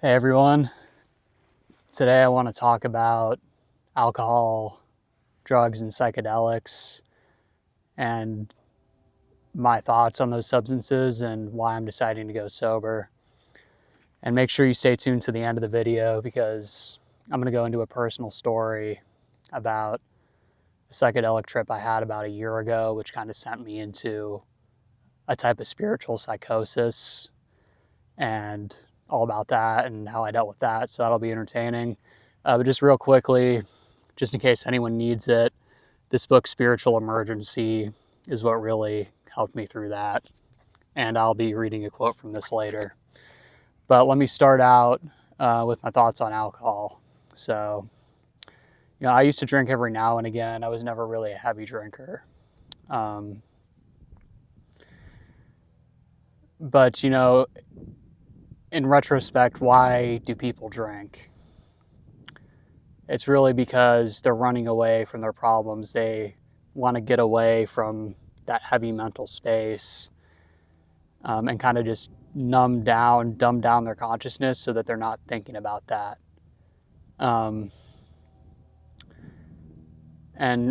Hey everyone, today I want to talk about alcohol, drugs, and psychedelics, and my thoughts on those substances and why I'm deciding to go sober. And make sure you stay tuned to the end of the video because I'm going to go into a personal story about a psychedelic trip I had about a year ago, which kind of sent me into a type of spiritual psychosis, and all about that and how I dealt with that. So that'll be entertaining. But just real quickly, just in case anyone needs it, this book, Spiritual Emergency, is what really helped me through that. And I'll be reading a quote from this later. But let me start out with my thoughts on alcohol. So, I used to drink every now and again. I was never really a heavy drinker. But, in retrospect, why do people drink? It's really because they're running away from their problems. They want to get away from that heavy mental space and kind of just dumb down their consciousness so that they're not thinking about that. And,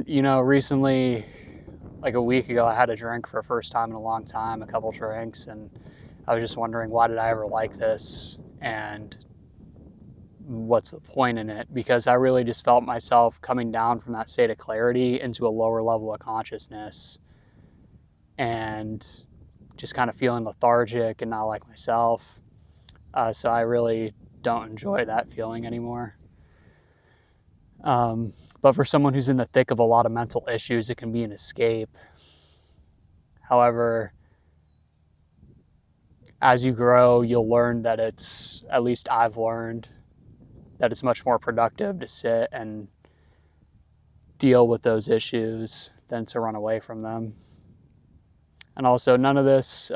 recently, like a week ago, I had a drink for the first time in a long time, a couple drinks, and I was just wondering, why did I ever like this? And what's the point in it? Because I really just felt myself coming down from that state of clarity into a lower level of consciousness and just kind of feeling lethargic and not like myself. So I really don't enjoy that feeling anymore. But for someone who's in the thick of a lot of mental issues, it can be an escape. However, as you grow, you'll learn that at least I've learned, that it's much more productive to sit and deal with those issues than to run away from them. And also, none of this,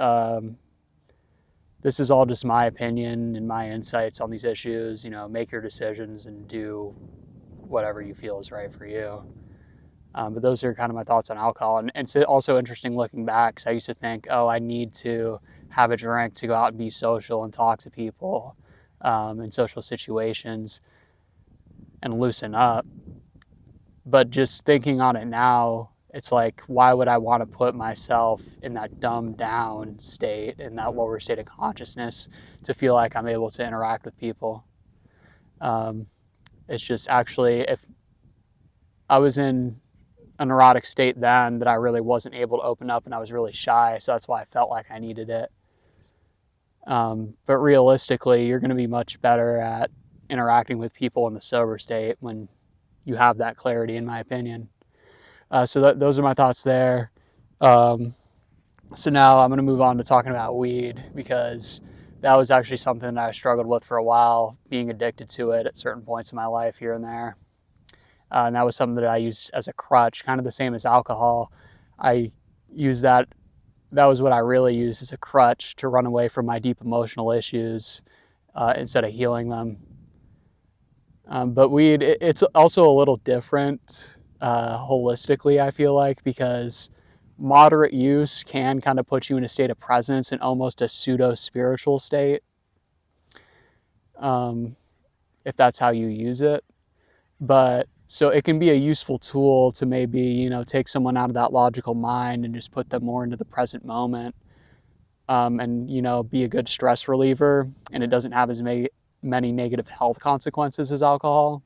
this is all just my opinion and my insights on these issues. Make your decisions and do whatever you feel is right for you. But those are kind of my thoughts on alcohol. And it's also interesting looking back, because I used to think, I need to have a drink to go out and be social and talk to people in social situations and loosen up. But just thinking on it now, it's like, why would I want to put myself in that dumbed down state, in that lower state of consciousness, to feel like I'm able to interact with people? It's just, actually, if I was in a neurotic state then, that I really wasn't able to open up and I was really shy. So that's why I felt like I needed it. But realistically, you're going to be much better at interacting with people in the sober state when you have that clarity, in my opinion. So those are my thoughts there. So now I'm going to move on to talking about weed, because that was actually something that I struggled with for a while, being addicted to it at certain points in my life here and there. And that was something that I used as a crutch, kind of the same as alcohol. I used that was what I really used as a crutch to run away from my deep emotional issues instead of healing them. But weed, it's also a little different holistically, I feel like, because moderate use can kind of put you in a state of presence and almost a pseudo-spiritual state, if that's how you use it. But so it can be a useful tool to maybe, take someone out of that logical mind and just put them more into the present moment, and, be a good stress reliever. And it doesn't have as many negative health consequences as alcohol.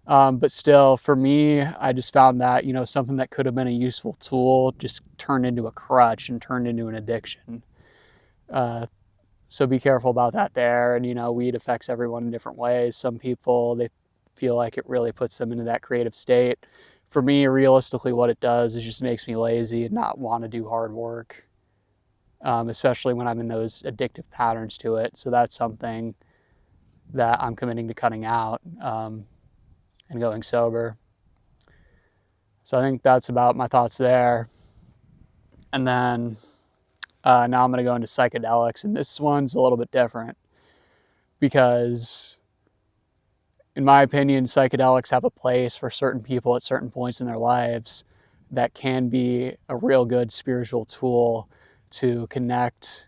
But still, for me, I just found that, something that could have been a useful tool just turned into a crutch and turned into an addiction. So be careful about that there. And, weed affects everyone in different ways. Some people, they feel like it really puts them into that creative state. For me, realistically, what it does is just makes me lazy and not want to do hard work, especially when I'm in those addictive patterns to it. So that's something that I'm committing to cutting out and going sober. So I think that's about my thoughts there. And then now I'm going to go into psychedelics. And this one's a little bit different because, in my opinion, psychedelics have a place for certain people at certain points in their lives that can be a real good spiritual tool to connect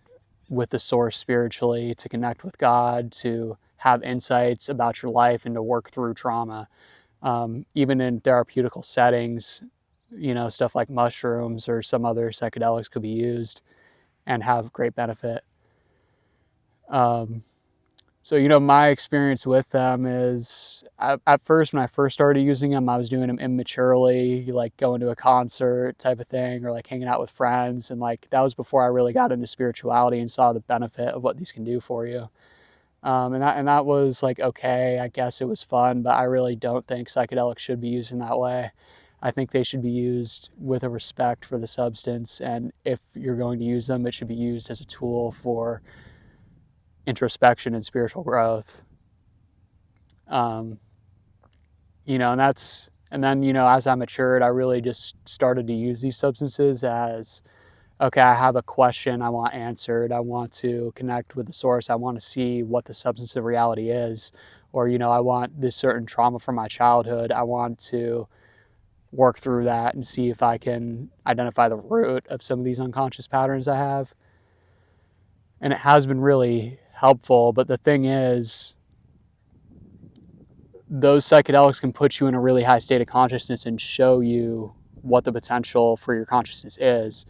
with the source spiritually, to connect with God, to have insights about your life, and to work through trauma. Even in therapeutical settings, stuff like mushrooms or some other psychedelics could be used and have great benefit. So, my experience with them is at first, when I first started using them, I was doing them immaturely, like going to a concert type of thing, or like hanging out with friends. And like that was before I really got into spirituality and saw the benefit of what these can do for you. And that was like, okay, I guess it was fun, but I really don't think psychedelics should be used in that way. I think they should be used with a respect for the substance. And if you're going to use them, it should be used as a tool for introspection and spiritual growth. Um, and then, as I matured, I really just started to use these substances as, okay, I have a question I want answered. I want to connect with the source. I want to see what the substance of reality is. Or, I want this certain trauma from my childhood. I want to work through that and see if I can identify the root of some of these unconscious patterns I have. And it has been really helpful. But the thing is, those psychedelics can put you in a really high state of consciousness and show you what the potential for your consciousness is.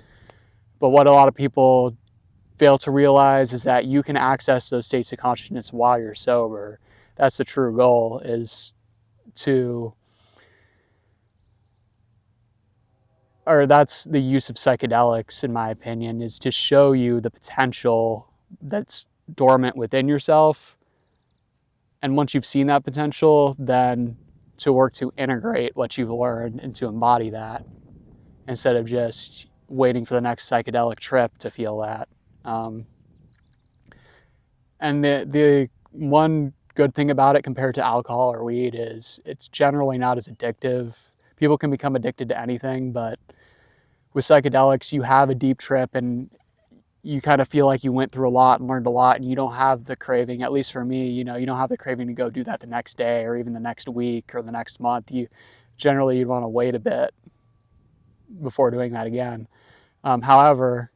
But what a lot of people fail to realize is that you can access those states of consciousness while you're sober. That's the true goal, is that's the use of psychedelics, in my opinion, is to show you the potential that's dormant within yourself. And once you've seen that potential, then to work to integrate what you've learned and to embody that, instead of just waiting for the next psychedelic trip to feel that. And the one good thing about it compared to alcohol or weed is it's generally not as addictive. People can become addicted to anything, but with psychedelics, you have a deep trip and you kind of feel like you went through a lot and learned a lot, and you don't have the craving, at least for me, you don't have the craving to go do that the next day or even the next week or the next month. You'd want to wait a bit before doing that again. However,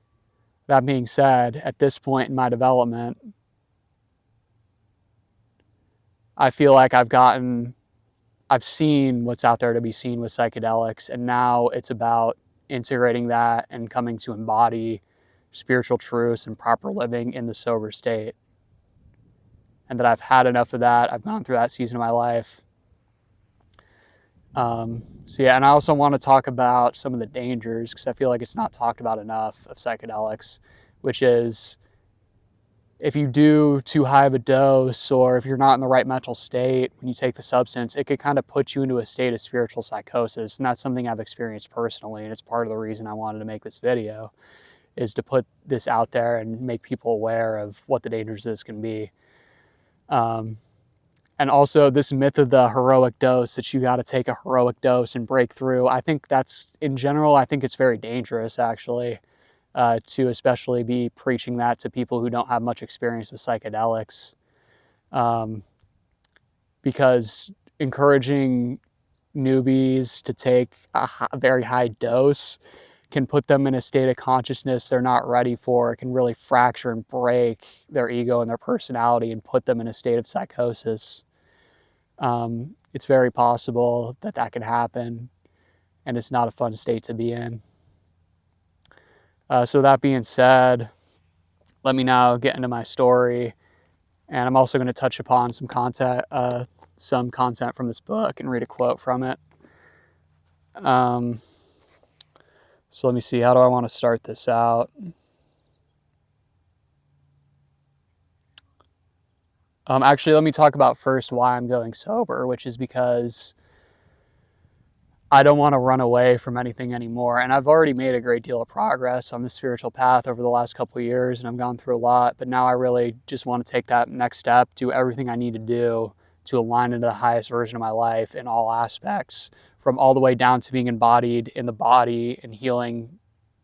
that being said, at this point in my development, I feel like I've seen what's out there to be seen with psychedelics, and now it's about integrating that and coming to embody spiritual truths and proper living in the sober state. And that I've had enough of that. I've gone through that season of my life. And I also want to talk about some of the dangers, because I feel like it's not talked about enough, of psychedelics, which is, if you do too high of a dose, or if you're not in the right mental state when you take the substance, it could kind of put you into a state of spiritual psychosis. And that's something I've experienced personally, and it's part of the reason I wanted to make this video, is to put this out there and make people aware of what the dangers of this can be. And also this myth of the heroic dose, that you got to take a heroic dose and break through. I think in general, I think it's very dangerous, actually. To especially be preaching that to people who don't have much experience with psychedelics, because encouraging newbies to take a very high dose can put them in a state of consciousness they're not ready for. It can really fracture and break their ego and their personality and put them in a state of psychosis. It's very possible that can happen, and it's not a fun state to be in. So that being said, let me now get into my story, and I'm also going to touch upon some content from this book and read a quote from it. So let me see, how do I want to start this out? Actually, let me talk about first why I'm going sober, which is because I don't want to run away from anything anymore. And I've already made a great deal of progress on the spiritual path over the last couple of years, and I've gone through a lot. But now I really just want to take that next step, do everything I need to do to align into the highest version of my life in all aspects, from all the way down to being embodied in the body and healing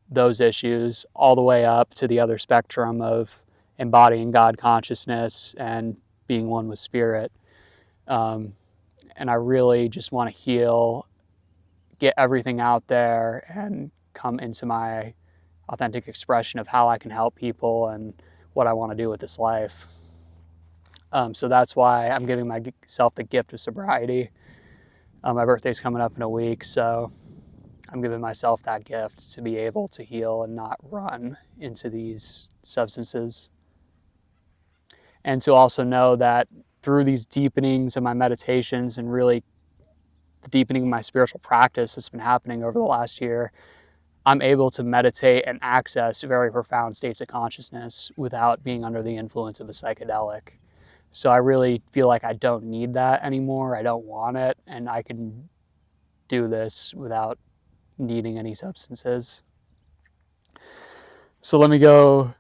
those issues, all the way up to the other spectrum of embodying God consciousness and being one with spirit. And I really just want to heal, get everything out there, and come into my authentic expression of how I can help people and what I want to do with this life. So that's why I'm giving myself the gift of sobriety. My birthday's coming up in a week, so I'm giving myself that gift to be able to heal and not run into these substances. And to also know that through these deepenings of my meditations and really the deepening of my spiritual practice that's been happening over the last year, I'm able to meditate and access very profound states of consciousness without being under the influence of a psychedelic. So I really feel like I don't need that anymore. I don't want it, and I can do this without needing any substances. So let me go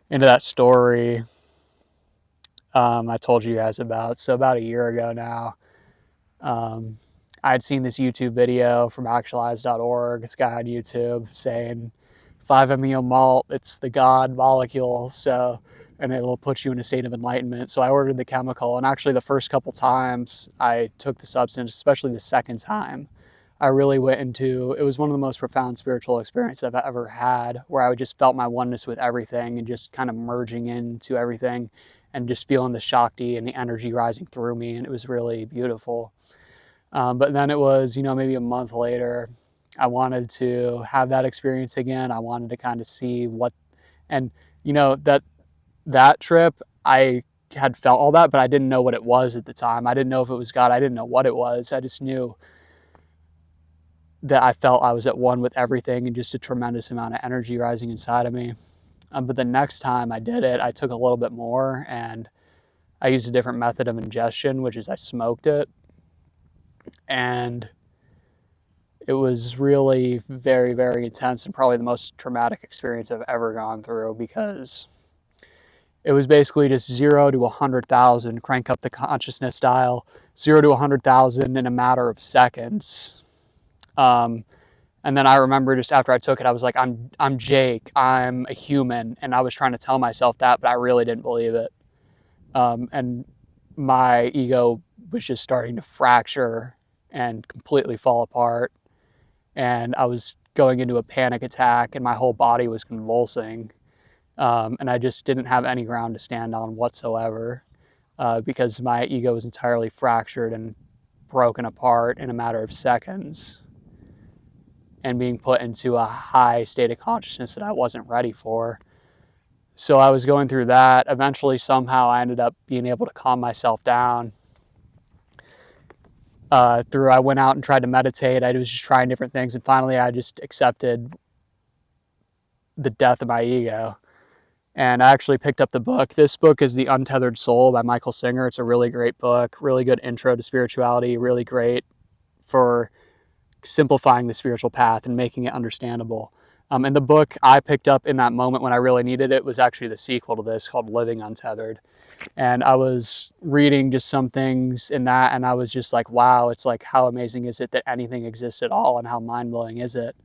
into that story I told you guys about. So about a year ago now, I had seen this YouTube video from actualize.org, this guy on YouTube saying 5-MeO malt, it's the God molecule, so, and it will put you in a state of enlightenment. So I ordered the chemical, and actually the first couple times I took the substance, especially the second time, I really went into, it was one of the most profound spiritual experiences I've ever had, where I just felt my oneness with everything and just kind of merging into everything and just feeling the Shakti and the energy rising through me, and it was really beautiful. But then it was, maybe a month later, I wanted to have that experience again. I wanted to kind of see what, and that trip, I had felt all that, but I didn't know what it was at the time. I didn't know if it was God. I didn't know what it was. I just knew that I felt I was at one with everything and just a tremendous amount of energy rising inside of me. But the next time I did it, I took a little bit more, and I used a different method of ingestion, which is I smoked it. And it was really very, very intense and probably the most traumatic experience I've ever gone through, because it was basically just 0 to 100,000, crank up the consciousness dial, 0 to 100,000 in a matter of seconds. And then I remember just after I took it, I was like, I'm Jake, I'm a human. And I was trying to tell myself that, but I really didn't believe it. And my ego was just starting to fracture and completely fall apart. And I was going into a panic attack, and my whole body was convulsing. And I just didn't have any ground to stand on whatsoever, because my ego was entirely fractured and broken apart in a matter of seconds, and being put into a high state of consciousness that I wasn't ready for. So I was going through that. Eventually, somehow, I ended up being able to calm myself down. I went out and tried to meditate. I was just trying different things, and finally I just accepted the death of my ego. And I actually picked up the book. This book is The Untethered Soul by Michael Singer. It's a really great book, really good intro to spirituality, really great for simplifying the spiritual path and making it understandable. And the book I picked up in that moment when I really needed it was actually the sequel to this, called Living Untethered. And I was reading just some things in that, and I was just like, wow, it's like, how amazing is it that anything exists at all, and how mind-blowing is it?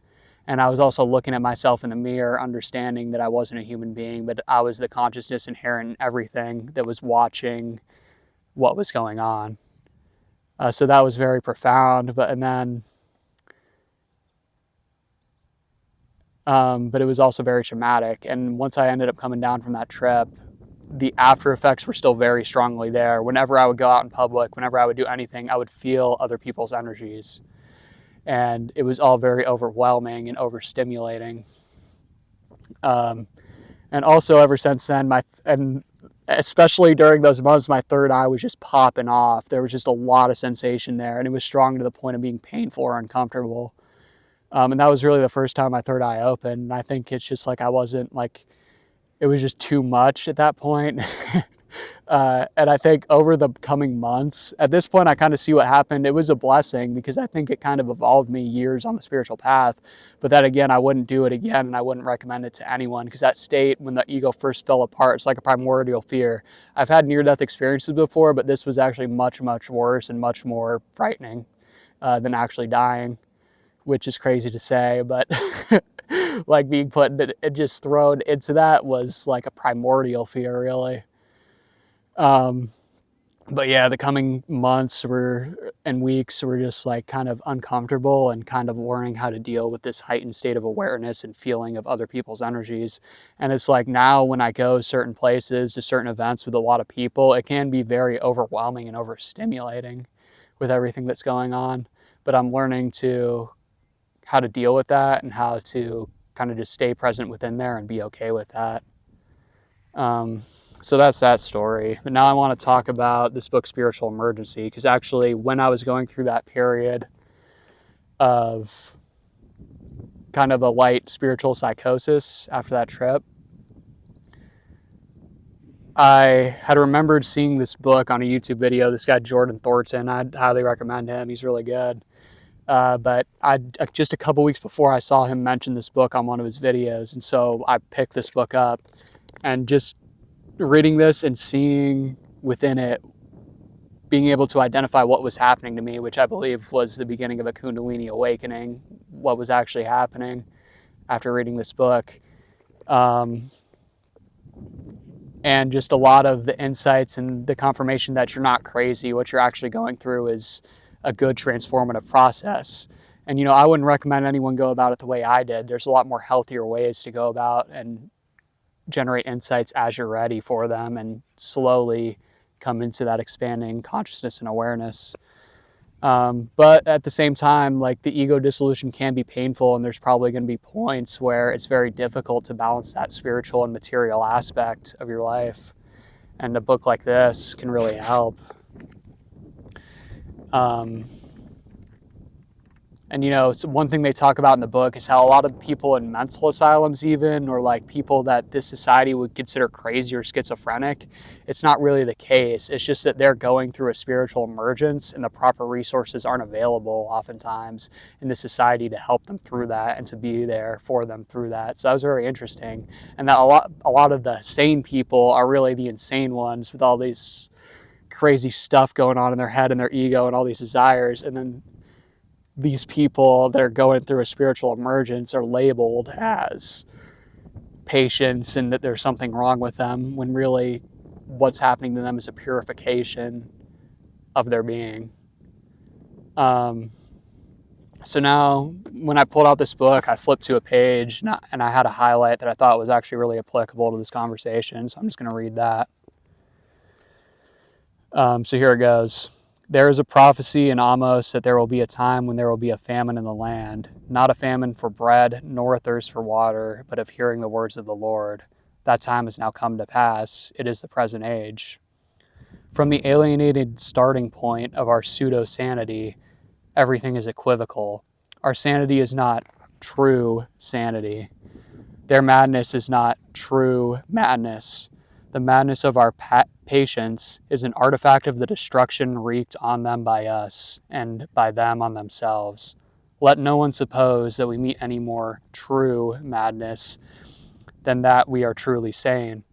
And I was also looking at myself in the mirror, understanding that I wasn't a human being, but I was the consciousness inherent in everything that was watching what was going on. So that was very profound. But it was also very traumatic. And once I ended up coming down from that trip, the after effects were still very strongly there. Whenever I would go out in public, whenever I would do anything, I would feel other people's energies. And it was all very overwhelming and overstimulating. And also ever since then, and especially during those months, my third eye was just popping off. There was just a lot of sensation there, and it was strong to the point of being painful or uncomfortable. And that was really the first time my third eye opened. And I think it's just like, it was just too much at that point. And I think over the coming months, at this point, I kind of see what happened. It was a blessing, because I think it kind of evolved me years on the spiritual path. But that, again, I wouldn't do it again, and I wouldn't recommend it to anyone, because that state, when the ego first fell apart, it's like a primordial fear. I've had near-death experiences before, but this was actually much, much worse and much more frightening than actually dying, which is crazy to say, but like being put and just thrown into that was like a primordial fear, really. But yeah, the coming months and weeks were just like kind of uncomfortable and kind of learning how to deal with this heightened state of awareness and feeling of other people's energies. And it's like now when I go certain places to certain events with a lot of people, it can be very overwhelming and overstimulating with everything that's going on. But I'm learning to how to deal with that and how to kind of just stay present within there and be okay with that. Um, so that's that story. But now I want to talk about this book, Spiritual Emergency, because actually, when I was going through that period of kind of a light spiritual psychosis after that trip, I had remembered seeing this book on a YouTube video. This guy, Jordan Thornton, I'd highly recommend him. He's really good. But I just a couple weeks before I saw him mention this book on one of his videos, and so I picked this book up and just reading this and seeing within it, being able to identify what was happening to me, which I believe was the beginning of a Kundalini awakening, what was actually happening after reading this book. And just a lot of the insights and the confirmation that you're not crazy. What you're actually going through is a good transformative process. And, I wouldn't recommend anyone go about it the way I did. There's a lot more healthier ways to go about and generate insights as you're ready for them and slowly come into that expanding consciousness and awareness. But at the same time, like the ego dissolution can be painful, and there's probably going to be points where it's very difficult to balance that spiritual and material aspect of your life. And a book like this can really help. And so one thing they talk about in the book is how a lot of people in mental asylums, even, or like people that this society would consider crazy or schizophrenic, it's not really the case. It's just that they're going through a spiritual emergence and the proper resources aren't available oftentimes in the society to help them through that and to be there for them through that. So that was very interesting. And that a lot of the sane people are really the insane ones with all these crazy stuff going on in their head and their ego and all these desires. And then these people that are going through a spiritual emergence are labeled as patients and that there's something wrong with them, when really what's happening to them is a purification of their being. So now when I pulled out this book, I flipped to a page and I had a highlight that I thought was actually really applicable to this conversation. So I'm just going to read that. So here it goes. There is a prophecy in Amos that there will be a time when there will be a famine in the land, not a famine for bread, nor a thirst for water, but of hearing the words of the Lord. That time has now come to pass. It is the present age. From the alienated starting point of our pseudo-sanity, everything is equivocal. Our sanity is not true sanity. Their madness is not true madness. The madness of our patience is an artifact of the destruction wreaked on them by us, and by them on themselves. Let no one suppose that we meet any more true madness than that we are truly sane.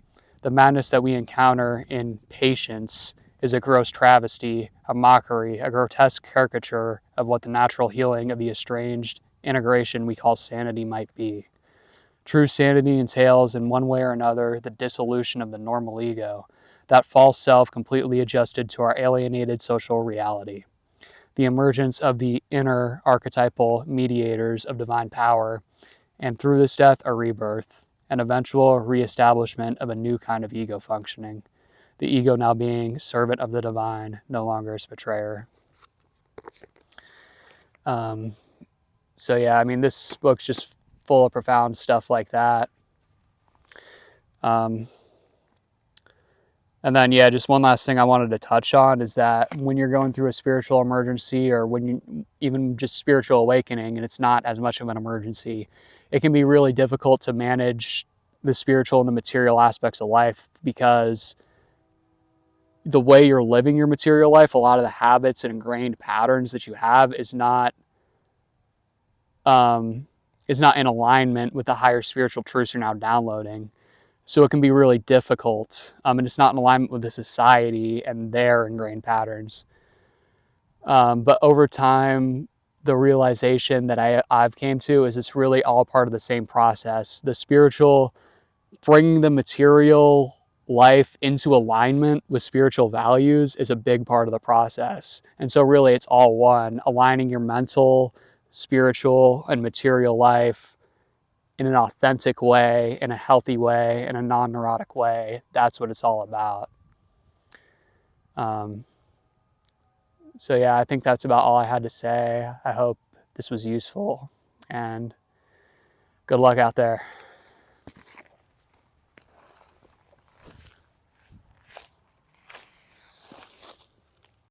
The madness that we encounter in patience is a gross travesty, a mockery, a grotesque caricature of what the natural healing of the estranged integration we call sanity might be. True sanity entails, in one way or another, the dissolution of the normal ego, that false self completely adjusted to our alienated social reality. The emergence of the inner archetypal mediators of divine power, and through this death, a rebirth, an eventual reestablishment of a new kind of ego functioning. The ego now being servant of the divine, no longer its betrayer. So yeah, I mean, this book's just full of profound stuff like that. And then, yeah, just one last thing I wanted to touch on is that when you're going through a spiritual emergency, or when you even just spiritual awakening, and it's not as much of an emergency, it can be really difficult to manage the spiritual and the material aspects of life, because the way you're living your material life, a lot of the habits and ingrained patterns that you have is not in alignment with the higher spiritual truths you're now downloading. So it can be really difficult, and it's not in alignment with the society and their ingrained patterns. But over time, the realization that I've came to is it's really all part of the same process. The spiritual bringing the material life into alignment with spiritual values is a big part of the process. And so really it's all one, aligning your mental, spiritual, and material life in an authentic way, in a healthy way, in a non-neurotic way. That's what it's all about. So yeah, I think that's about all I had to say. I hope this was useful, and good luck out there.